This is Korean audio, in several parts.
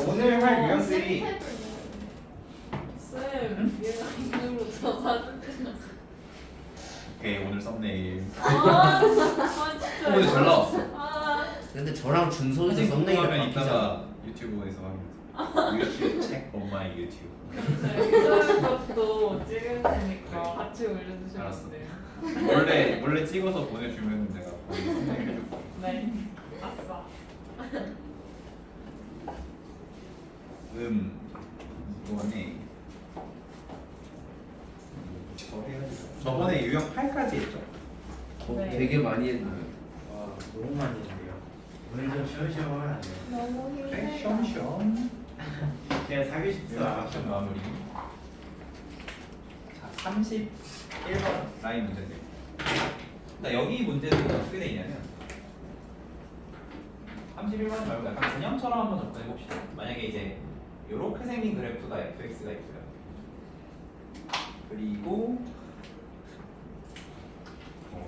오늘 할 유형들이 쌤, 얘가 이걸로 저 사진 찍었어. 오케이 오늘 썸네일 아, 진짜. 오늘 잘 나왔어. 아, 근데 저랑 준석이도 사진 썸네일을 궁금하면 바뀌잖아. 이따가 유튜브에서 하면 유튜브 책 엄마의 유튜브 이런 것도 찍으니까 같이 올려주시면 알았어. 돼요. 원래 찍어서 보내주면 내가 거기 썸네일 해줄게. 네. 아싸. 이번에 저번에 유형 8까지 했죠? 네. 되게 많이 했네. 와 너무 많이 했는데요. 오늘 좀 쉬엄쉬엄하면 안 돼요? 너무 그래 시험 제가 사기 싶다. 시험 마무리 자 31번 라인 문제들 나 여기 문제는 어떻게 돼 있냐면 31번 말고 약간 그냥처럼 한번 접근해 봅시다. 만약에 이제 이렇게 생긴 그래프가 fx가 있고요. 그리고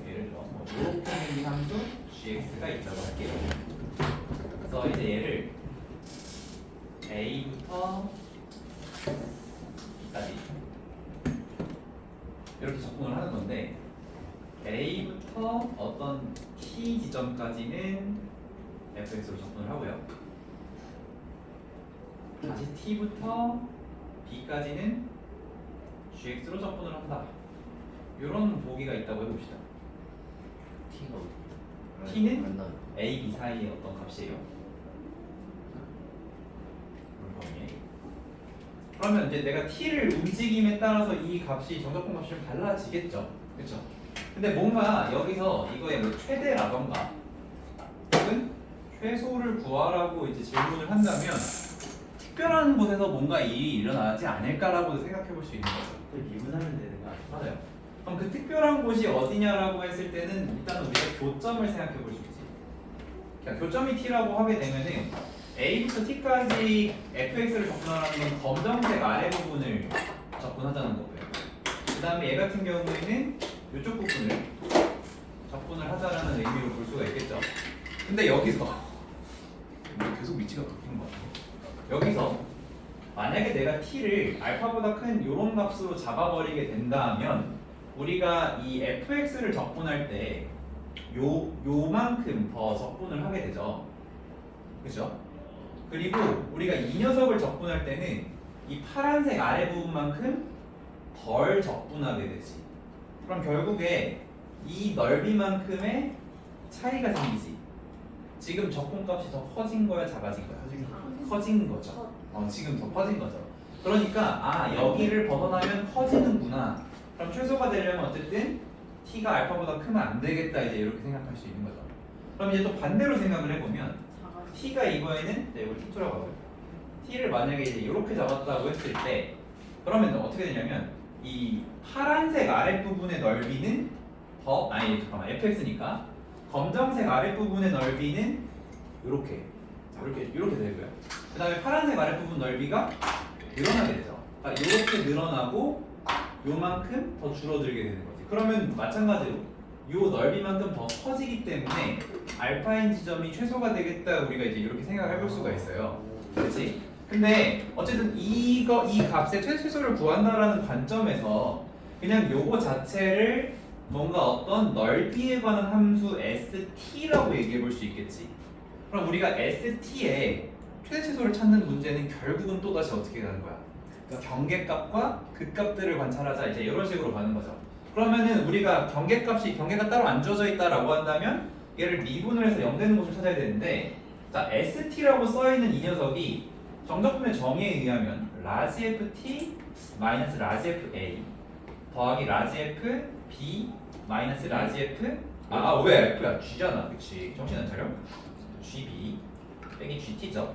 예를 들어 이렇게 생긴 함수 gx가 있다고 할게요. 그래서 이제 얘를 a부터 b까지 이렇게 접근을 하는 건데 a부터 어떤 t 지점까지는 fx로 접근을 하고요. 다시 t부터 b까지는 gx로 접근을 한다. 이런 보기가 있다고 해봅시다. T가 어디? T는 만나. a, b 사이의 어떤 값이에요. 그러면 이제 내가 t를 움직임에 따라서 이 값이 정적분 값이 좀 달라지겠죠. 그렇죠? 근데 뭔가 여기서 이거의 뭐 최대라던가 혹은 최소를 구하라고 이제 질문을 한다면 특별한 곳에서 뭔가 일이 일어나지 않을까라고 생각해 볼 수 있는 거죠. 그 미분하면 되는 거 아니에요? 맞아요. 그럼 그 특별한 곳이 어디냐라고 했을 때는 일단은 우리가 교점을 생각해 볼 수 있지. 그러니까 교점이 t라고 하게 되면은 a부터 t까지 fx를 접근하라는 건 검정색 아래 부분을 접근하자는 거고요. 그 다음에 얘 같은 경우에는 이쪽 부분을 접근을 하자라는 의미로 볼 수가 있겠죠. 근데 여기서 계속 위치가 바뀌는 것 같아요. 여기서 만약에 내가 t를 알파보다 큰 이런 값으로 잡아버리게 된다면 우리가 이 fx를 접근할 때 요만큼 더 접근을 하게 되죠. 그렇죠? 그리고 우리가 이 녀석을 접근할 때는 이 파란색 아래 부분만큼 덜 접근하게 되지. 그럼 결국에 이 넓이만큼의 차이가 생기지. 지금 접근값이 더 커진 거야, 작아진 거야? 커진 거죠. 지금 더 커진 거죠. 그러니까 여기를 벗어나면 커지는구나. 그럼 최소가 되려면 어쨌든 t가 알파보다 크면 안 되겠다 이제 이렇게 생각할 수 있는 거죠. 그럼 이제 또 반대로 생각을 해보면 t가 이거에는 이걸 t2라고 하고요. t를 만약에 이제 이렇게 잡았다고 했을 때 그러면 어떻게 되냐면 이 파란색 아랫부분의 넓이는 fx니까 검정색 아랫부분의 넓이는 이렇게 되고요. 그 다음에 파란색 아랫부분 넓이가 늘어나게 되죠. 그러니까 이렇게 늘어나고 요만큼 더 줄어들게 되는 거지. 그러면 마찬가지로 요 넓이만큼 더 커지기 때문에 알파인 지점이 최소가 되겠다 우리가 이제 이렇게 생각을 해볼 수가 있어요. 그렇지? 근데 어쨌든 이 값의 최소를 구한다라는 관점에서 그냥 요거 자체를 뭔가 어떤 넓이에 관한 함수 st라고 얘기해 볼 수 있겠지. 그럼 우리가 st의 최대최소를 찾는 문제는 결국은 또다시 어떻게 가는 거야? 그러니까 경계값과 극값들을 관찰하자 이제 이런 식으로 가는 거죠. 그러면은 우리가 경계가 따로 안 주어져 있다라고 한다면 얘를 미분을 해서 0 되는 곳을 찾아야 되는데 자 st라고 써있는 이 녀석이 정적분의 정의에 의하면 라지 ft 마이너스 라지 fa 더하기 라지 f b 마이너스 라지 f 왜 f야? g잖아. 그치? 정신 안 차려? gb 빼기 gt죠.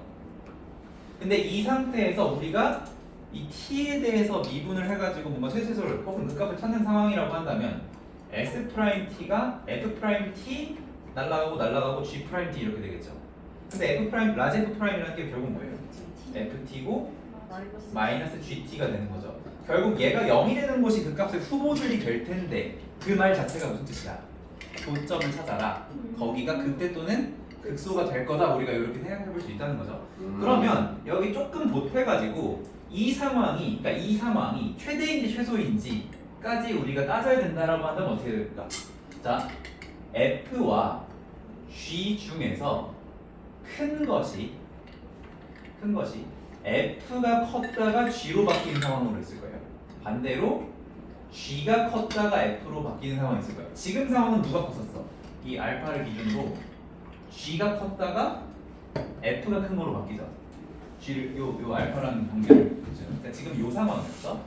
근데 이 상태에서 우리가 이 t에 대해서 미분을 해가지고 뭔가 최소를 혹은 극값을 찾는 상황이라고 한다면 s't가 f't 날라가고 g't 이렇게 되겠죠. 근데 라지 f'이라는 게 결국 뭐예요? ft고 마이너스 gt가 되는 거죠. 결국 얘가 0이 되는 곳이 극값의 후보들이 될 텐데 그 말 자체가 무슨 뜻이야? 교점을 찾아라. 거기가 극대 또는 극소가 될 거다 우리가 이렇게 생각해 볼 수 있다는 거죠. 그러면 여기 조금 보태가지고 이 상황이 최대인지 최소인지까지 우리가 따져야 된다라고 한다면 어떻게 될까? 자, F와 G 중에서 큰 것이 F가 컸다가 G로 바뀌는 상황으로 있을 거예요. 반대로 G가 컸다가 F로 바뀌는 상황이 있을 거예요. 지금 상황은 누가 컸었어? 이 알파를 기준으로 G가 컸다가 F가 큰 거로 바뀌죠. G를 요 알파라는 관계를 보죠. 그러니까 지금 요 상황이었어.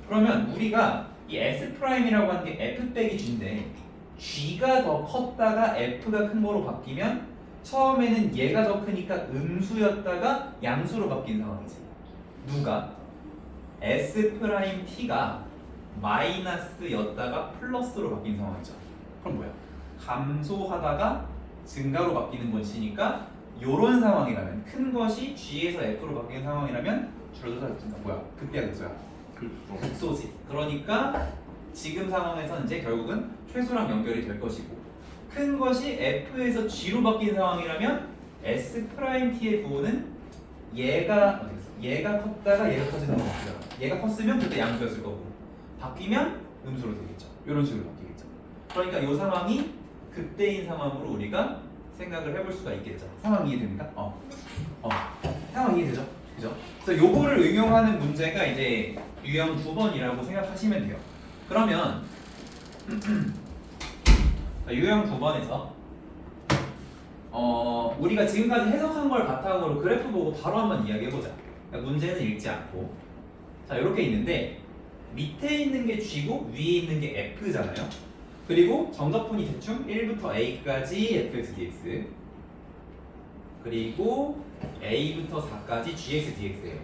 그러면 우리가 이 S 프라임이라고 하는 게 F 빼기 G인데 G가 더 컸다가 F가 큰 거로 바뀌면 처음에는 얘가 더 크니까 음수였다가 양수로 바뀐 상황이지. 누가? S 프라임 T가 마이너스였다가 플러스로 바뀐 상황이죠. 그럼 뭐야? 감소하다가 증가로 바뀌는 것이니까 요런 상황이라면 큰 것이 G에서 F로 바뀌는 상황이라면 줄어들다 증가 뭐야? 극대야 극소야? 극소지. 그러니까 지금 상황에서 이제 결국은 최소랑 연결이 될 것이고 큰 것이 F에서 G로 바뀐 상황이라면 S 프라임 T의 부호는 얘가 컸다가 얘가 커지는 거 같잖아. 얘가 컸으면 그때 양수였을 거고 바뀌면 음수로 되겠죠. 이런 식으로 바뀌겠죠. 그러니까 이 상황이 극대인 상황으로 우리가 생각을 해볼 수가 있겠죠. 상황 이해됩니까? 상황 이해되죠? 그죠? 그래서 요거를 응용하는 문제가 이제 유형 9번이라고 생각하시면 돼요. 그러면 유형 9번에서 우리가 지금까지 해석한 걸 바탕으로 그래프 보고 바로 한번 이야기해보자. 그러니까 문제는 읽지 않고 자 이렇게 있는데 밑에 있는 게 G고 위에 있는 게 F잖아요. 그리고 정적분이 대충 1부터 A까지 fx dx 그리고 A부터 4까지 gx dx예요.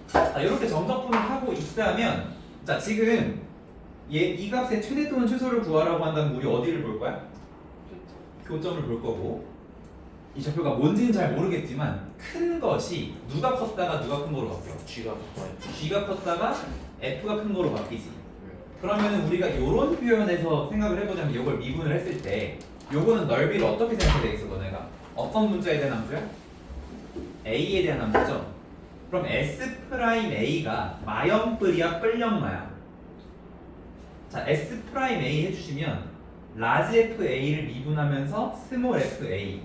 자 이렇게 정적분을 하고 있다면 자 지금 이 값의 최대 또는 최소를 구하라고 한다면 우리 어디를 볼 거야? 교점을 볼 거고 이 좌표가 뭔지는 잘 모르겠지만 큰 것이 누가 컸다가 누가 큰 거로 바뀌어? G가 컸다가 F가 큰 거로 바뀌지. 그러면 우리가 이런 표현에서 생각을 해보자면 이걸 미분을 했을 때 요거는 넓이를 어떻게 생각해야 되겠어 너네가? 어떤 문자에 대한 함수야? A에 대한 함수죠? 그럼 S 프라임 A가 마염뿔이야 뿔령마야? 자 S 프라임 A 해주시면 라지 F A를 미분하면서 스몰 F A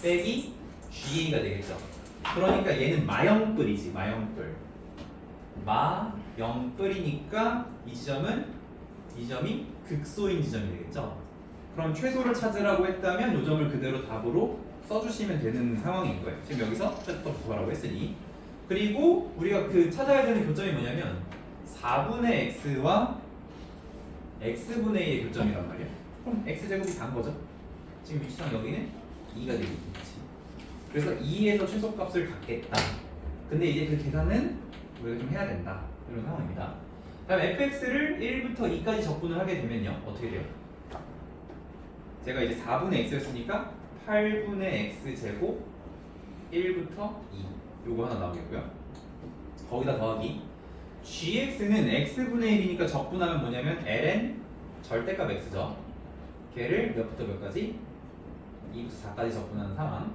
빼기 GA가 되겠죠. 그러니까 얘는 마염뿔이지 마염뿔. 마염뿔이니까 이 점이 극소인 지점이 되겠죠. 그럼 최소를 찾으라고 했다면 이 점을 그대로 답으로 써주시면 되는 상황인 거예요. 지금 여기서 최소 구하라고 했으니. 그리고 우리가 그 찾아야 되는 교점이 뭐냐면 4분의 x와 x분의 1의 교점이란 말이야. 그럼 x제곱이 다인 거죠. 지금 위치상 여기는 2가 되겠지. 그래서 2에서 최소값을 갖겠다. 근데 이제 그 계산은 우리가 좀 해야 된다. 이런 상황입니다. 다음 fx를 1부터 2까지 적분을 하게 되면요. 어떻게 돼요? 제가 이제 4분의 x였으니까 8분의 x제곱 1부터 2 요거 하나 나오겠고요. 거기다 더하기 gx는 x분의 1이니까 적분하면 뭐냐면 ln 절대값 x죠. 걔를 몇부터 몇까지? 2부터 4까지 적분하는 상황.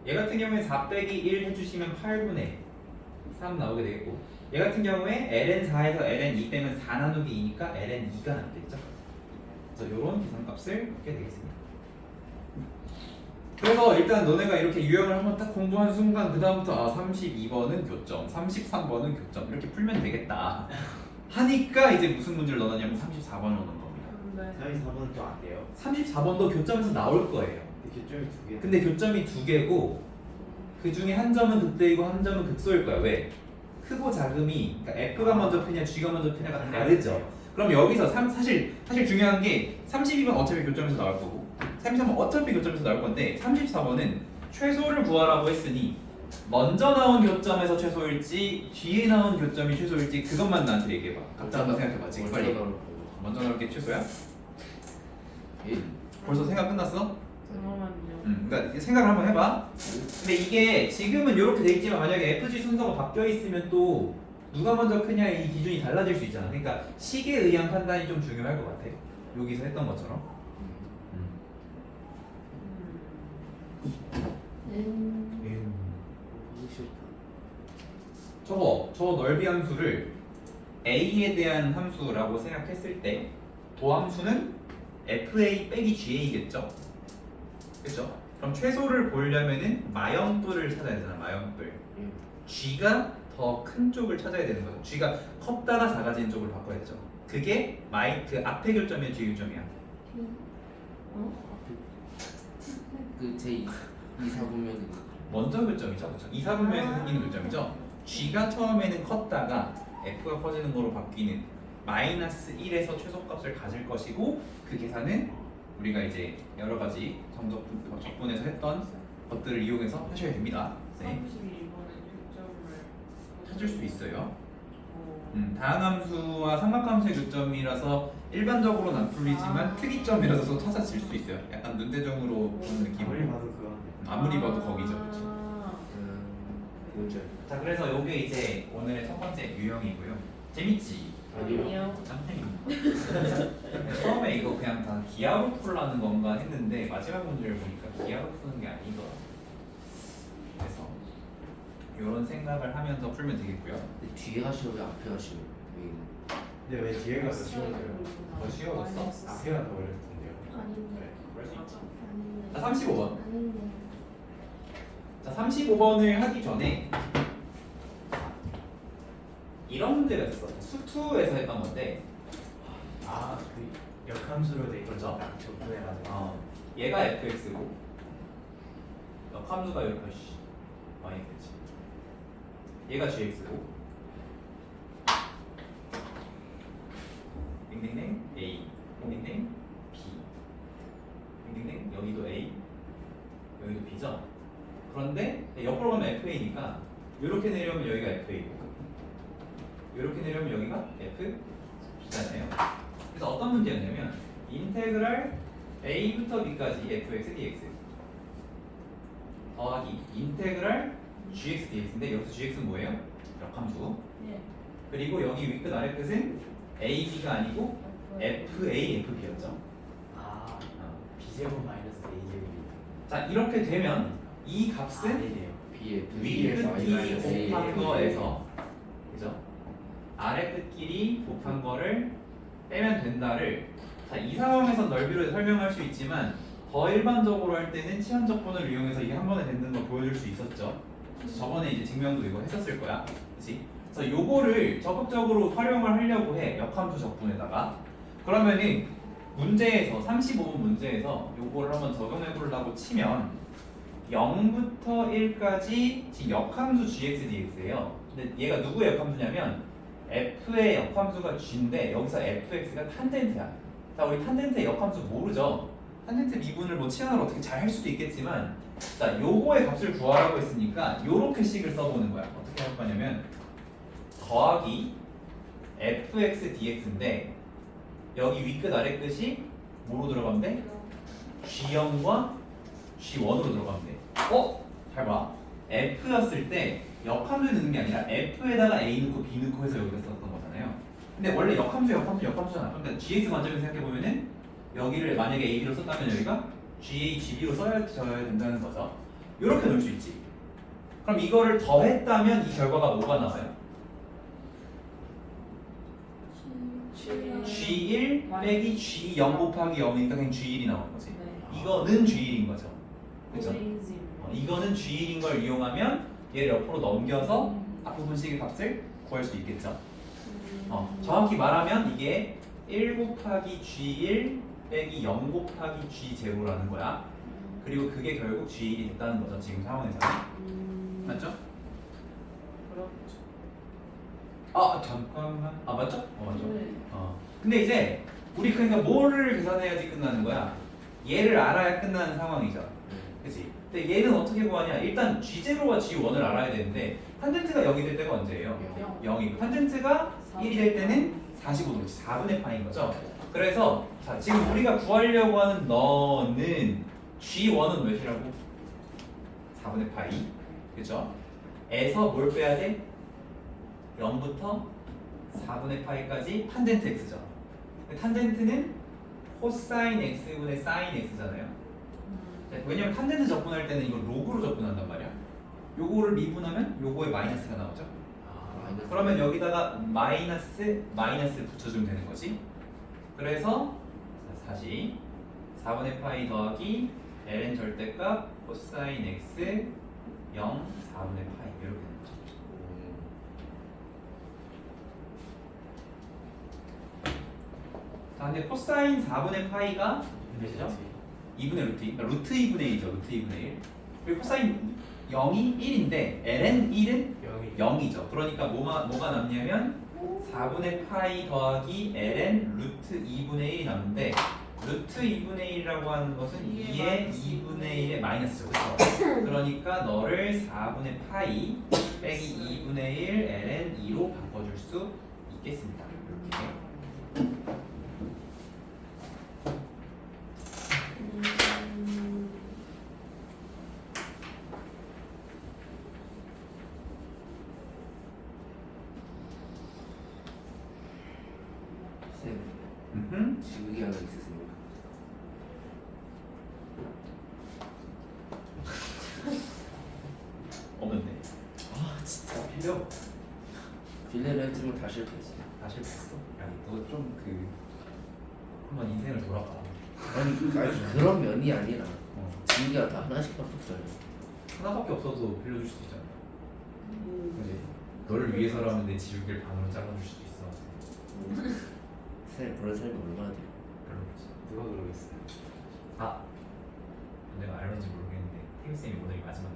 얘 같은 경우에 4 빼기 1 해주시면 8분의 3 나오게 되겠고 얘 같은 경우에 ln 4에서 ln 2 빼면 4 나누기 2니까 ln 2가 남겠죠. 그래서 요런 계산값을 얻게 되겠습니다. 그래서 일단 너네가 이렇게 유형을 한번 딱 공부한 순간 그 다음부터 32번은 교점, 33번은 교점 이렇게 풀면 되겠다 하니까 이제 무슨 문제를 넣었냐면 34번을 넣는 겁니다. 네. 저희 4번은 또 안 돼요. 34번도 교점에서 나올 거예요. 교점이 2개. 근데 교점이 2개고 그 중에 한 점은 극대이고 한 점은 극소일 거야. 왜? 크고 작음이 그러니까 F가 먼저 크냐 G가 먼저 크냐가 다르죠. 그럼 여기서 사실 중요한 게 32번 어차피 교점에서 나올 거고 33번 어차피 교점에서 나올 건데 34번은 최소를 구하라고 했으니 먼저 나온 교점에서 최소일지 뒤에 나온 교점이 최소일지 그것만 나한테 얘기해봐. 각자 한번 생각해봐. 지금 빨리. 먼저 나올 게 최소야? 벌써 생각 끝났어? 잠깐만요. 그러니까 생각을 한번 해봐. 근데 이게 지금은 이렇게 돼 있지만 만약에 FG 순서가 바뀌어 있으면 또 누가 먼저 크냐 이 기준이 달라질 수 있잖아. 그러니까 식에 의한 판단이 좀 중요할 것 같아. 여기서 했던 것처럼. 보기 싫다. 저 넓이 함수를 a에 대한 함수라고 생각했을 때 도함수는 fa 빼기 ga겠죠? 그렇죠? 그럼 최소를 보려면은 마연뿔을 찾아야 되잖아. 마연뿔. g가 더 큰 쪽을 찾아야 되는 거죠. g가 컸다가 작아진 쪽을 바꿔야 되죠. 그게 그 앞에 교점이야, 뒤에 교점이야. 그 제 2사분면은 먼저 교점이죠. 그렇죠? 이사분면에서 생기는 교점이죠. g가 처음에는 컸다가 f가 커지는 거로 바뀌는 마이너스 1에서 최소값을 가질 것이고 그 계산은 우리가 이제 여러 가지 적분에서 했던 것들을 이용해서 하셔야 됩니다. 네. 32번은 교점을 찾을 수 있어요. 다항함수와 삼각함수의 교점이라서 일반적으로는 안 풀리지만 특이점이라서 또 찾아질 수 있어요. 약간 눈대중으로 보는 아무리 느낌으로. 봐도 그거. 아무리 봐도 거기죠. 그렇죠? 뭐죠? 자, 그래서 요게 이제 오늘의 첫 번째 유형이고요. 재밌지? 아니요. 짱땡이. 처음에 이거 그냥 다 기하로 풀라는 건가 했는데 마지막 문제를 보니까 기하로 푸는 게 아니더라. 그래서 이런 생각을 하면서 풀면 되겠고요. 근데 뒤에 가시면 왜 앞에 가시면 근데 왜 뒤에가 더 쉬워져요? 더 쉬워졌어? 앞에가 더 어려울 텐데요. 그래, 그럴 수 있지. 아닌데. 자, 35번. 아닌데. 자, 35번을 하기 전에 이런 문제가 있었어. 수투에서 했던 건데, 그 역함수로 돼 있는 그렇죠. 딱 적분해 가지고. 얘가 fx고, 역함수가 이렇게 yx지. 얘가 gx고, 땡땡땡 a, 땡땡땡 b, 땡땡땡 여기도 a, 여기도 b죠. 그런데 옆으로 가면 fa니까 이렇게 내려오면 여기가 fa고, 이렇게 내려오면 여기가 fb잖아요. 그래서 어떤 문제였냐면 인테그랄 a부터 b까지 fx dx 더하기 인테그랄 gx dx인데 여기서 gx는 뭐예요? 역함수. 네. 그리고 여기 윗끝 아래 끝은 ab가 아니고 fa fb였죠. B제곱 마이너스 A제곱이. 자, 이렇게 되면 이 값은 아니래요. B에 윗끝 끼리 곱한 A 거에서, 그죠? 아래 끝끼리 곱한 거를 빼면 된다를, 자, 이 상황에서 넓이로 설명할 수 있지만 더 일반적으로 할 때는 치환적분을 이용해서 이게 한 번에 되는 걸 보여줄 수 있었죠. 그래서 저번에 이제 증명도 이거 했었을 거야, 그렇지? 그래서 요거를 적극적으로 활용을 하려고 해, 역함수 적분에다가. 그러면은 문제에서 35번 문제에서 요거를 한번 적용해 보려고 치면 0부터 1까지 지금 역함수 gx dx예요. 근데 얘가 누구의 역함수냐면 f의 역함수가 g인데 여기서 fx가 탄젠트야. 자, 우리 탄젠트의 역함수 모르죠? 탄젠트 미분을 뭐 치환을 어떻게 잘 할 수도 있겠지만, 자, 요거의 값을 구하라고 했으니까 요렇게 식을 써보는 거야. 어떻게 할 거냐면 더하기 fx dx인데 여기 윗끝 아래 끝이 뭐로 들어가면 돼? g0과 g1으로 들어가면 돼. 잘 봐. f였을 때 역함수 넣는 게 아니라 f에다가 a 넣고 b 넣고 해서 여기다 썼던 거잖아요. 근데 원래 역함수잖아. 그러니까 gx 관점에서 생각해보면은 여기를 만약에 ab로 썼다면 여기가 ga, gb로 써야 된다는 거죠. 이렇게 넣을 수 있지. 그럼 이거를 더했다면 이 결과가 뭐가 나와요? G1 빼기 G0 곱하기 0이니까 그냥 G1이 나오는 거지. 네. 이거는 G1인 거죠. 그죠? 오렌지. 이거는 G1인 걸 이용하면 얘를 옆으로 넘겨서 앞부분식의 값을 구할 수 있겠죠. 정확히 말하면 이게 1 곱하기 G1 빼기 0 곱하기 G0라는 거야. 그리고 그게 결국 G1이 됐다는 거죠. 지금 상황에서는. 맞죠? 그렇죠. 잠깐만. 맞죠? 맞죠. 네. 근데 이제 우리 그러니까 뭐를 계산해야지 끝나는 거야? 얘를 알아야 끝나는 상황이죠. 그치? 근데 얘는 어떻게 구하냐? 일단 G0와 G1을 알아야 되는데 탄젠트가 0이 될 때가 언제예요? 0이고 탄젠트가 1이 될 때는 45도지 4분의 파인 거죠. 그래서 자, 지금 우리가 구하려고 하는 너는 G1은 몇이라고? 4분의 파이. 그죠? 에서 뭘 빼야 돼? 0부터 4분의 파이까지 탄젠트 x죠. 탄젠트는 코사인 x분의 사인 x잖아요. 왜냐면 탄젠트 접근할 때는 이걸 로그로 접근한단 말이야. 요거를 미분하면 요거에 마이너스가 나오죠. 마이너스. 그러면 여기다가 마이너스 붙여주면 되는 거지. 그래서 자, 다시 4분의 파이 더하기 ln 절대값 코사인 x 0 4분의 파이 이렇게 되는 거죠. 자, 근데 코사인 4분의 파이가 몇이죠? 2분의 루트 2, 그러니까 루트 2분의 1이죠. 루트 2분의 1. 그리고 코사인 0이 1인데 ln 1은 0이죠. 그러니까 뭐가 남냐면 4분의 파이 더하기 ln 루트 2분의 1이 남는데 루트 2분의 1이라고 하는 것은 2의 2분의 1의 마이너스죠. 그렇죠? 그러니까 너를 4분의 파이 빼기 2분의 1 ln 2로 바꿔줄 수 있겠습니다. 이렇게. 쌤, 음흠. 지우개 하나 있으십니까? 없는데. 아 진짜 필요. 빌레를 했으면 다 실패했어. 다 실패했어. 야, 너 좀 그 한번 인생을 돌아봐. 아니 그런 면이 아니라 어. 지우개가 다 하나씩밖에 없어요. 하나밖에 없어도 빌려줄 수도 있잖아. 그지? 너를 위해서라면 내 지우개를 반으로 잘라줄 수도 있어. 쌤 그런 사람이 얼마나 돼요? 별로지. 누가 그러겠어요? 아, 내가 알는지 모르겠는데 태규 쌤이 오늘이 마지막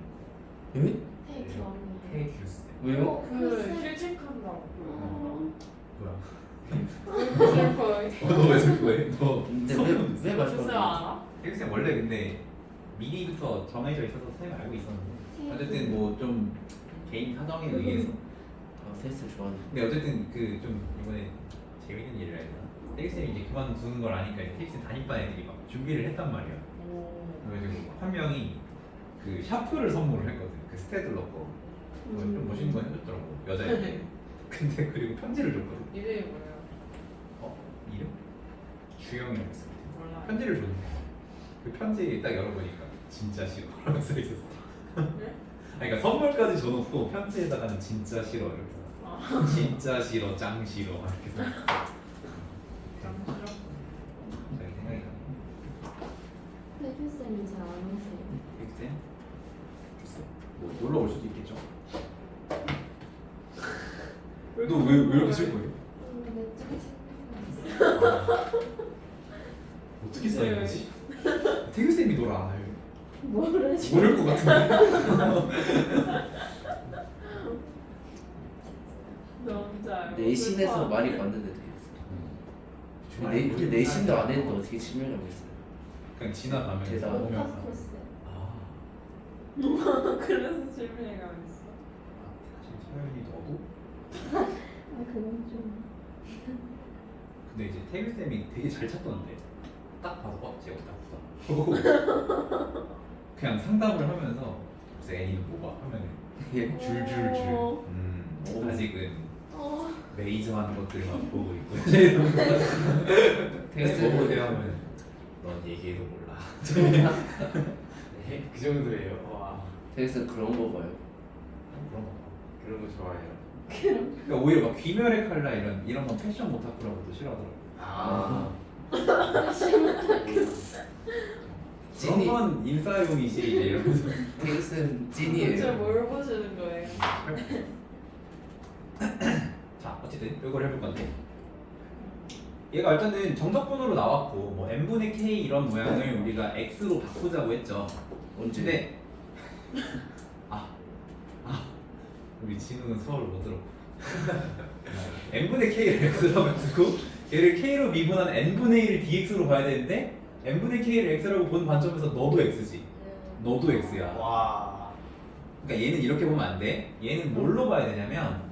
에? 테이크 언니. 태규 쌤. 왜요? 그 실직한다고. 뭐야? 슬퍼. 너왜 슬퍼해? 너 근데 소문 왜 무슨 마지막에? 알아? 태규 쌤 원래 근데 미리부터 정해져 있어서 쌤이 알고 있었는데 어쨌든 뭐 좀 개인 사정에 의해서 아 테스트 좋아하는. 근데 어쨌든 그 좀 이번에 재밌는 일을 해야 되나? 태규 쌤이 이제 그만두는 걸 아니까 태규 쌤 담임반 애들이 막 준비를 했단 말이야. 그래가지고 한 명이 그 샤프를 선물을 했거든. 그 스테들러 거. 그거 좀 멋있는 거 해줬더라고 여자애들. 근데 그리고 편지를 줬거든. 이름이 뭐예요? 어? 이름? 주영이라고 있어. 몰라요. 편지를 줬는데 그 편지 딱 열어보니까 진짜 싫어 라고 써있었어. 네? 그러니까 선물까지 줘놓고 편지에다가는 진짜 싫어 이렇게 써놨어. 진짜 싫어 짱 싫어 이렇게 써놨어. 좀 싫어. 자기 생각이 나네. 태규쌤이 잘 안 오세요. 백쌤? 글쎄 뭐 놀러 올 수도 있겠죠. 너 왜 이렇게 슬퍼해? 내 쪽에 어떻게 써인 거지? 태규 쌤이 널 알아요. 모르지. 모를 것 같은데. 남자. 내신에서 많이 봤는데 되게. 근데 내신도 안 했는데 어떻게 치명하고 있어요? 그냥 지나가면 대단. 오면서. 코스. 아, 그래서 실패가 있어. 사실 서연이 너도? 아 그건 좀. 근데 이제 태규 쌤이 되게 잘 찾던데. 딱 봐서 쟤 없다. 그냥 상담을 하면서 그래서 애니는 뭐가 하면 예. 줄줄줄. 어. 아직은 어. 메이저 하는 것들만 보고 있고. 태규 쌤 보고 보고 대하면 넌 얘기해도 몰라. 네? 그 정도예요. 와 태규 쌤 그런 거 봐요. 그런 거. 그런 거 좋아해요. 그러니까 오히려 막 귀멸의 칼라 이런 건 패션 오타쿠라고도 싫어하더라고. 아. 그런 찐이. 건 인싸용이지 이제 이러면서. 태규 쌤 찐이에요. 진짜 뭘 보시는 거예요? 자 어쨌든 이걸 해볼 건데 얘가 일단은 정적분으로 나왔고 뭐 n분의 k 이런 모양을 우리가 x로 바꾸자고 했죠. 언제? 근데 우리 진우는 수업을 못 들어. n분의 k를 x로 바꾸고 얘를 k로 미분한 n분의 1을 dx로 봐야 되는데 n분의 k를 x라고 본 관점에서 너도 x지. 너도 x야. 와 그러니까 얘는 이렇게 보면 안 돼. 얘는 뭘로 봐야 되냐면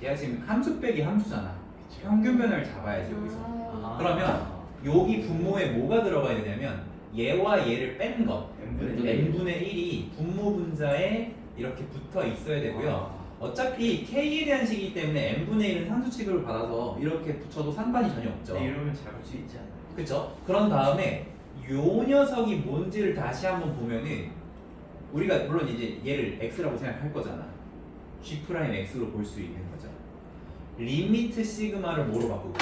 얘가 지금 함수 빼기 함수잖아. 평균변을 잡아야지 여기서. 아. 그러면 여기 분모에 뭐가 들어가야 되냐면 얘와 얘를 뺀 것. n분의 1이 분모 분자에 이렇게 붙어 있어야 되고요. 어차피 k에 대한 식이기 때문에 n분의 1은 상수 취급을 받아서 이렇게 붙여도 상관이 전혀 없죠. 근데 이러면 잡을 수 있지 않아요? 그쵸? 그런 다음에 요 녀석이 뭔지를 다시 한번 보면은 우리가 물론 이제 얘를 x라고 생각할 거잖아. g 프라임 x로 볼 수 있는 거죠. 리미트 시그마를 뭐로 바꾸고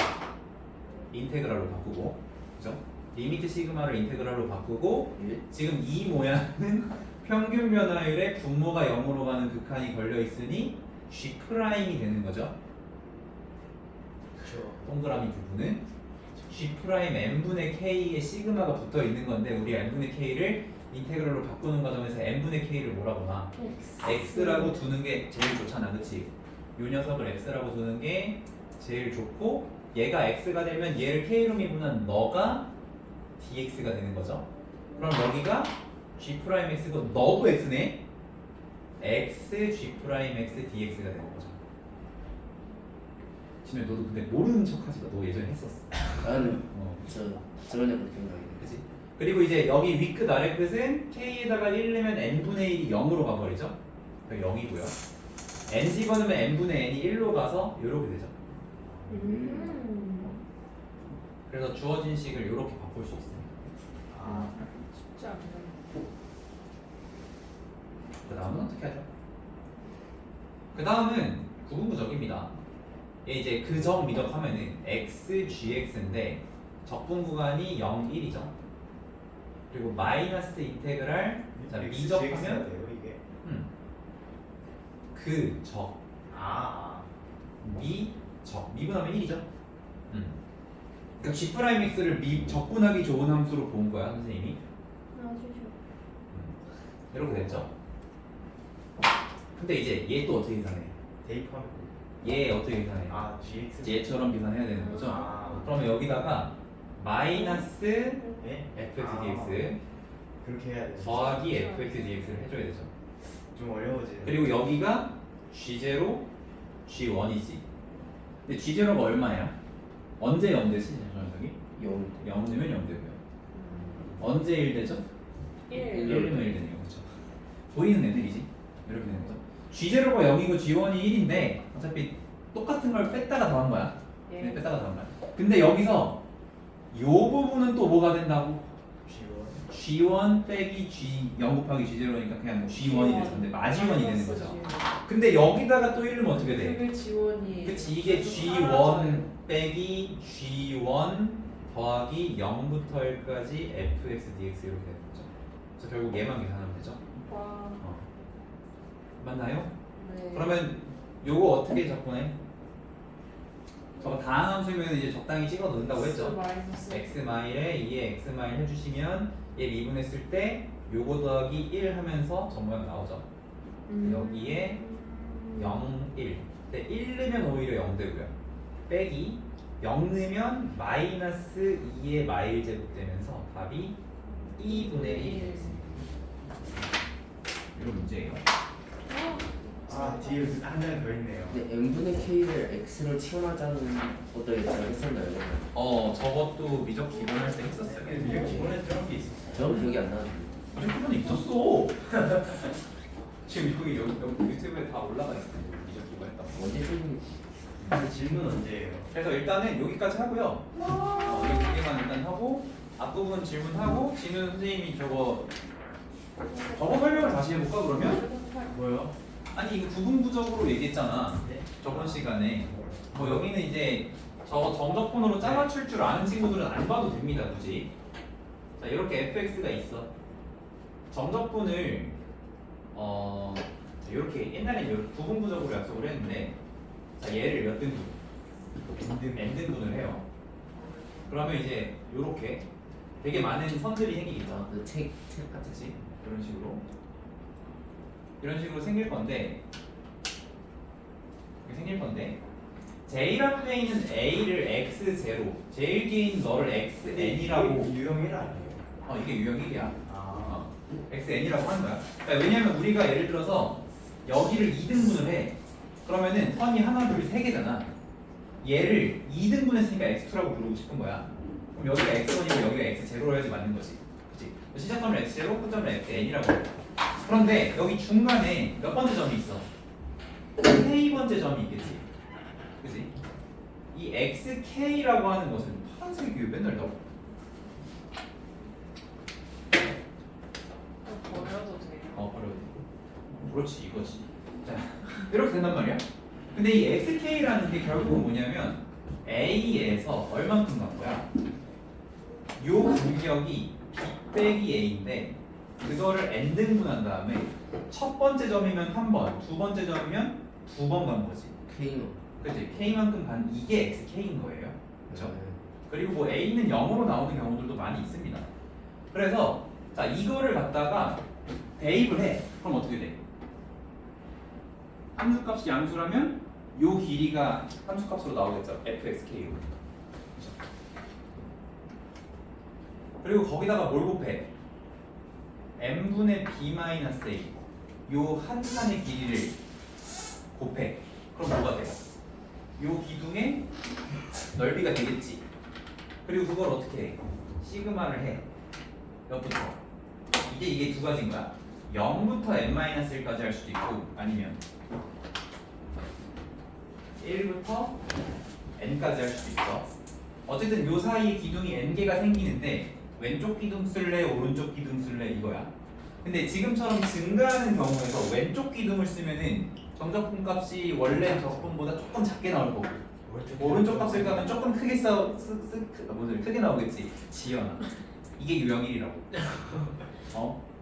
인테그랄로 바꾸고, 그죠? 리미트 시그마를 인테그랄로 바꾸고 예? 지금 이 모양은 평균 변화율에 분모가 0으로 가는 극한이 걸려 있으니 g 프라임이 되는 거죠. 그렇죠. 동그라미 부분은 g 프라임 n분의 k의 시그마가 붙어 있는 건데 우리 n분의 k를 인테그랄로 바꾸는 과정에서 n분의 k를 뭐라고 나? x라고 두는 게 제일 좋잖아, 그치? 요 녀석을 x라고 두는 게 제일 좋고 얘가 x가 되면 얘를 k로 미분한 너가 dx가 되는 거죠. 그럼 여기가 g 프라임 x고 너도 x네. x g 프라임 x dx가 되는 거죠. 진우야 너도 근데 모르는 척하지 마. 너 예전에 했었어. 나는 어. 저번에 그렇게 생각해. 그치? 그리고 이제 여기 위 끝 아래 끝은 k에다가 1 넣으면 n분의 1이 0으로 가버리죠. 여기 0이고요. n 집어넣으면 n분의 n이 1로 가서 이렇게 되죠. 그래서 주어진 식을 이렇게 바꿀 수 있습니다. 아, 쉽지 않네. 그 다음은 어떻게 하죠? 그 다음은 구분구적입니다. 얘 이제 그 점 미적하면은 x, gx인데 적분 구간이 0, 1이죠. 그리고 마이너스 인테그랄 자 미적하면 돼요 이게. 그 적, 아, 미적 미분하면 1이죠. 그러니까 g 프라임 x를 적분하기 좋은 함수로 본 거야 선생님이. 이렇게 됐죠. 근데 이제 얘 또 어떻게 계산해? 대입하면 얘 어떻게 계산해? 아, GX. 얘처럼 계산해야 되는 거죠. 아, 그러면 여기다가 마이너스 네? fx 아, dx 그렇게 해야 돼. 더하기 fx dx를 해줘야 되죠. 좀 어려워지네. 그리고 여기가 g0, g1이지. 근데 g0가 얼마예요? 언제 0 되지? 저기 0. 0 되면 0 되고요. 언제 1 되죠? 1 1. 되면 1 되네요. 그렇죠. 보이는 애들이지. 이렇게 되는 거죠. g0가 0이고 g1이 1인데 어차피 똑같은 걸 뺐다가 더한 거야. 예. 네, 뺐다가 더한 거야. 근데 여기서 요 부분은 또 뭐가 된다고? G1. G1 빼기 G 0 곱하기 G0니까 그냥 G1이 되죠. 근데 마지원이 되는 거죠. G1. 근데 여기다가 또 1은 어떻게 돼? 그게 지원이. 그치 이게 G1 빼기 G1 더하기 0부터 1까지 fx dx 이렇게 되는 거죠. 그래서 결국 얘만 계산하면 되죠. 와. 맞나요? 네. 그러면 요거 어떻게 적분해? 저거 다항 함수면 이제 적당히 찍어 넣는다고 했죠. 마이너스. x 마일에 2에 x 마일 해주시면 얘 미분했을 때 요거 더하기 1 하면서 저 모양 나오죠. 여기에 0, 1. 근데 1 넣으면 오히려 0 되고요. 빼기 0 넣으면 마이너스 2의 마일 제곱 되면서 답이 2분의 1이 되겠습니다. 이런 문제예요. 아, 뒤에 한 장 더 있네요. 근데 n분의 k를 x로 치환하자는 것도 예전에 했었나요? 저것도 미적 기본할 때 했었어요. 이게 기본에 저런 게 있었어. 저는 기억이 안 나는데. 미적 기본에 있었어. 지금 여기 유튜브에 다 올라가 있어요. 미적 기본 했다고. 언제쯤 근데 질문 언제예요? 그래서 일단은 여기까지 하고요. 여기 두 개만 일단 하고 앞부분 질문하고 진우 선생님이 저거 설명을 다시 해볼까 그러면? 뭐요? 아니 이거 구분부적으로 얘기했잖아. 네. 저번 시간에 뭐 여기는 이제 저거 정적분으로 짜맞출 줄 아는 친구들은 안 봐도 됩니다 굳이. 자 이렇게 fx가 있어. 정적분을 이렇게 옛날에 이렇게 구분부적으로 약속을 했는데 자 얘를 몇 등분? n등분을 해요. 그러면 이제 이렇게 되게 많은 선들이 생기겠죠. 그책 같은 그치? 이런 식으로 생길 건데 이렇게 생길 건데 제일 앞에 있는 a를 x0 제일 뒤에 있는 너를 xn이라고 유형 1 아니에요? 이게 유형 1이야. 아, xn이라고 하는 거야. 그러니까 왜냐면 우리가 예를 들어서 여기를 2등분을 해. 그러면은 선이 하나, 둘, 세 개잖아. 얘를 2등분 했으니까 x2라고 부르고 싶은 거야. 그럼 여기가 x1이고 여기가 x0로 해야지 맞는 거지. 그치? 시작점을 x0, 끝점을 xn이라고 해. 그런데 여기 중간에 몇 번째 점이 있어? k번째 점이 있겠지. 그치? 이 xk라고 하는 것은 파란색이 왜 맨날 나와? 그렇지 이거지. 자 이렇게 된단 말이야. 근데 이 xk라는 게 결국은 뭐냐면 a에서 얼만큼 간 거야? 요 공격이 b 빼기 a인데 그거를 n 등분한 다음에 첫 번째 점이면 한 번, 두 번째 점이면 두 번 간 거지. K는 그치? k만큼 반 이게 xk인 거예요. 그렇죠? 그리고 뭐 a는 0으로 나오는 경우들도 많이 있습니다. 그래서 자 이거를 갖다가 대입을 해. 그럼 어떻게 돼? 함수값이 양수라면 요 길이가 함수값으로 나오겠죠. fxk로. 그리고 거기다가 뭘 곱해? m분의 b-a 요 한 칸의 길이를 곱해. 그럼 뭐가 돼요? 요 기둥의 넓이가 되겠지. 그리고 그걸 어떻게 해? 시그마를 해. 여부터 이게 두 가지인 거야. 0부터 n-1까지 할 수도 있고 아니면 1부터 n까지 할 수도 있어. 어쨌든 요 사이에 기둥이 n개가 생기는데 왼쪽 기둥 쓸래 오른쪽 기둥 쓸래 이거야. 근데 지금처럼 증가하는 경우에서 왼쪽 기둥을 쓰면은 정적분 값이 원래 적분보다 조금 작게 나올 거고 오른쪽 값을 까면 조금 크게 크게 나오겠지. 지연아 이게 유형일이라고.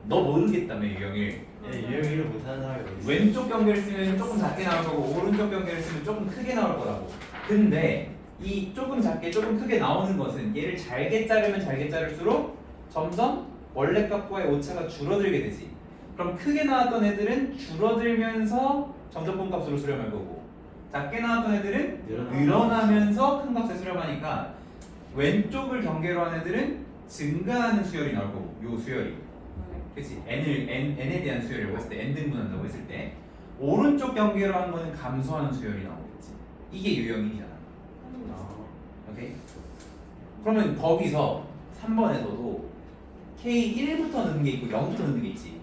너 모르겠다며 유형일. 예, 유형일을 못하는 사람이 어디 있어? 왼쪽 경계를 쓰면 조금 작게 나올 거고 오른쪽 경계를 쓰면 조금 크게 나올 거라고. 근데 이 조금 작게 조금 크게 나오는 것은 얘를 잘게 자르면 잘게 자를수록 점점 원래 값과의 오차가 줄어들게 되지. 그럼 크게 나왔던 애들은 줄어들면서 점적분 값으로 수렴할 거고 작게 나왔던 애들은 늘어나면서 큰 값에 수렴하니까 왼쪽을 경계로 한 애들은 증가하는 수열이 나올 거고 요 수열이 그치? n에 대한 수열이라고 했을 때 n 등분한다고 했을 때 오른쪽 경계로 한 거는 감소하는 수열이 나오겠지. 이게 유형이잖아. 오케이? 그러면 거기서 3번에서도 K1부터 넣는 게 있고 0부터 넣는 게 있지.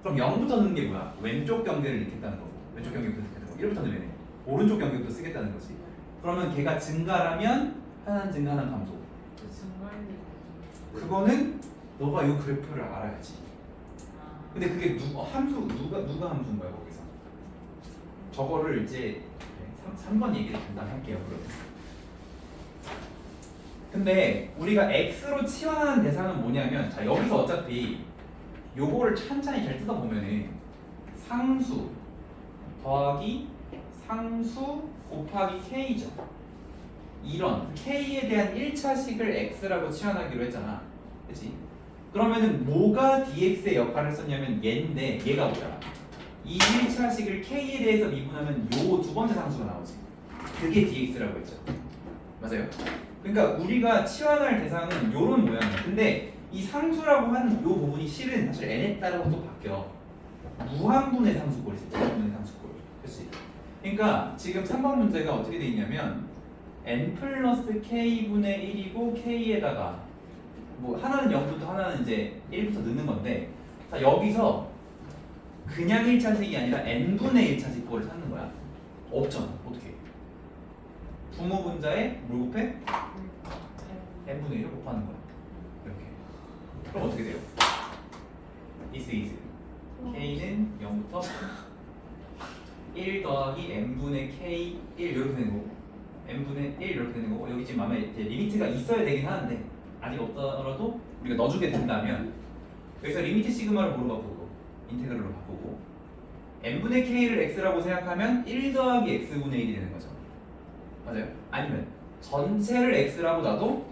그럼 0부터 넣는 게 뭐야? 왼쪽 경계를 넣겠다는 거고 왼쪽 경계부터 넣겠다는 거고 1부터 넣으면 오른쪽 경계부터 쓰겠다는 거지. 그러면 걔가 증가라면 하나는 증가 하나는 감소. 그거는 너가 이 그래프를 알아야지. 근데 그게 누가 함수인 거야 거기서? 저거를 이제 3번 얘기를 잠깐 할게요. 그러면. 근데 우리가 x로 치환하는 대상은 뭐냐면 자 여기서 어차피 요거를 천천히 잘 뜯어보면은 상수 더하기 상수 곱하기 k죠. 이런 k에 대한 1차식을 x라고 치환하기로 했잖아. 그치? 그러면은 뭐가 dx의 역할을 썼냐면 얘인데 얘가 뭐야? 이 1차식을 k에 대해서 미분하면 요 두 번째 상수가 나오지. 그게 dx라고 했죠. 맞아요? 그러니까 우리가 치환할 대상은 요런 모양이야. 근데 이 상수라고 한 요 부분이 실은 사실 n에 따라서 또 바뀌어. 무한분의 상수꼴이지. 무한분의 상수꼴. 그렇지? 그러니까 지금 3번 문제가 어떻게 돼 있냐면 n 플러스 k분의 1이고 k에다가 뭐 하나는 0부터 하나는 이제 1부터 넣는 건데 자 여기서 그냥 1차식이 아니라 n분의 1차식 꼴을 찾는 거야. 없잖아. 어떻게? 부모 분자에 뭘 곱해? n분의 1을 곱하는 거야. 이렇게. 그럼 어떻게 돼요? This is k는 0부터 1 더하기 n분의 k 1 이렇게 되는 거고 n분의 1 이렇게 되는 거고 여기 지금 마음에 리미트가 있어야 되긴 하는데 아직 없더라도 우리가 넣어주게 된다면 여기서 리미트 시그마를 뭐로 바꾸고 인테그럴로 바꾸고 n분의 k를 x라고 생각하면 1 더하기 x분의 1이 되는 거죠. 맞아요? 아니면 전체를 x라고 놔도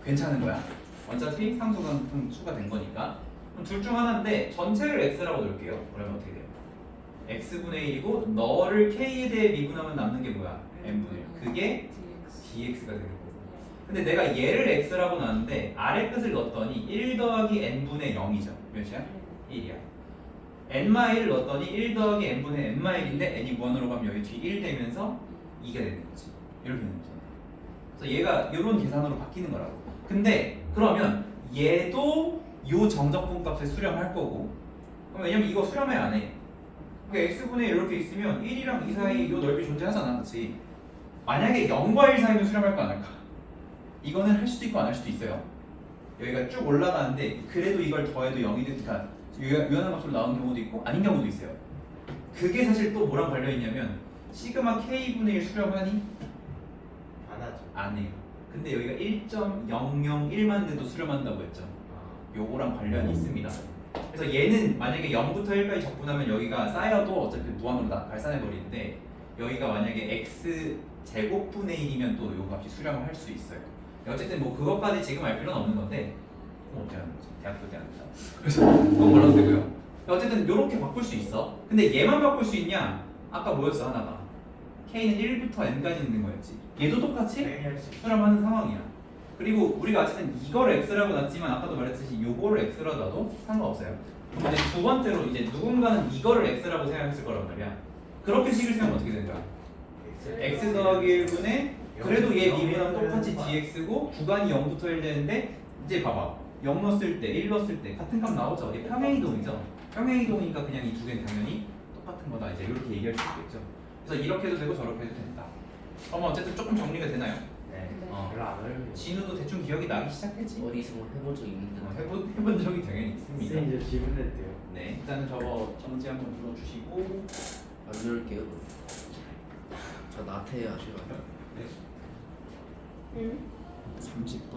괜찮은 거야. 어차피 상수가 추가된 거니까. 그럼 둘 중 하나인데 전체를 x라고 놓을게요. 그러면 어떻게 돼요? x분의 1이고 너를 k에 대해 미분하면 남는 게 뭐야? n분의 1. 그게 dx가 되는 거고. 근데 내가 얘를 x라고 놨는데 아래 끝을 넣었더니 1 더하기 n분의 0이죠. 몇이야? 1이야. n-1을 넣었더니 1 더하기 n분의 n-1인데 n이 무한으로 가면 여기 뒤 1 되면서 2가 되는 거지. 이렇게 되는 거잖아. 그래서 얘가 이런 계산으로 바뀌는 거라고. 근데 그러면 얘도 요 정적분 값에 수렴할 거고 왜냐면 이거 수렴해 안 해. 그러니까 x분의 1 이렇게 있으면 1이랑 2 사이 요 넓이 존재하잖아. 그치? 만약에 0과 1 사이면 수렴할 거 안 할까? 이거는 할 수도 있고 안 할 수도 있어요. 여기가 쭉 올라가는데 그래도 이걸 더해도 0이 되니까 유연한 값으로 나오는 경우도 있고 아닌 경우도 있어요. 그게 사실 또 뭐랑 관련 있냐면 시그마 k분의 1 수렴하니? 안 하죠. 안 해요. 근데 여기가 1.001만 대도 수렴한다고 했죠. 요거랑 관련이 있습니다. 그래서 얘는 만약에 0부터 1까지 적분하면 여기가 쌓여도 어차피 무한으로 발산해 버리는데 여기가 만약에 x 제곱분의 1이면 또 요 값이 수렴을 할 수 있어요. 어쨌든 뭐 그것까지 지금 알 필요는 없는 건데 그럼 어떻게 하는 거지? 대학교 때 합니다. 그래서 그건 몰라도 되고요. 어쨌든 요렇게 바꿀 수 있어. 근데 얘만 바꿀 수 있냐? 아까 뭐였어 하나가? k는 1부터 n까지 있는 거였지. 얘도 똑같이 당연히 할수 있죠. 수렴하는 상황이야. 그리고 우리가 어쨌든 이걸 x라고 놨지만 아까도 말했듯이 요거를 x라고 놔도 상관없어요. 그럼 이제 두 번째로 이제 누군가는 이거를 x라고 생각했을 거란 말이야. 그렇게 식을 세우면 어떻게 되는 거야? x 더하기 1분의 그래도 얘 미분하면 똑같이 dx고 구간이 0부터 1 되는데 이제 봐봐 0 넣었을 때 1 넣었을 때 같은 값 나오죠. 이게 평행이동이죠. 평행이동이니까 그냥 이 두 개는 당연히 똑같은 거다 이제 이렇게 얘기할 수 있겠죠. 그래서 이렇게 해도 되고 저렇게 해도 된다. 그러면 어쨌든 조금 정리가 되나요? 네. 어. 별로 안 어려워요. 진우도 대충 기억이 나기 시작했지? 어디서 해본 적 있는데. 해본 적이 당연히 있습니다. 선생님 저 질문했대요. 네, 일단은 저거 정지 한번 눌러주시고 안 넣을게요. 저 나태해요, 제가. 네. 응? 30분